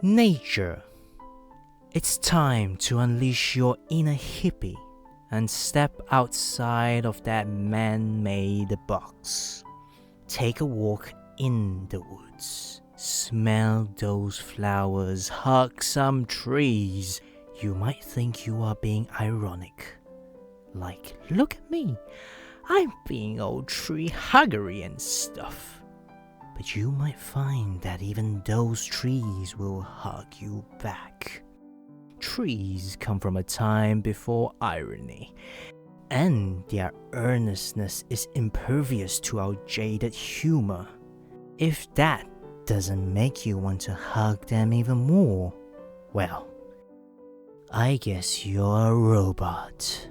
Nature. It's time to unleash your inner hippie and step outside of that man-made box. Take a walk in the woods. Smell those flowers, hug some trees. You might think you are being ironic. Like, look at me, I'm being all tree huggery and stuff. But you might find that even those trees will hug you back. Trees come from a time before irony, and their earnestness is impervious to our jaded humor. If that doesn't make you want to hug them even more, well, I guess you're a robot.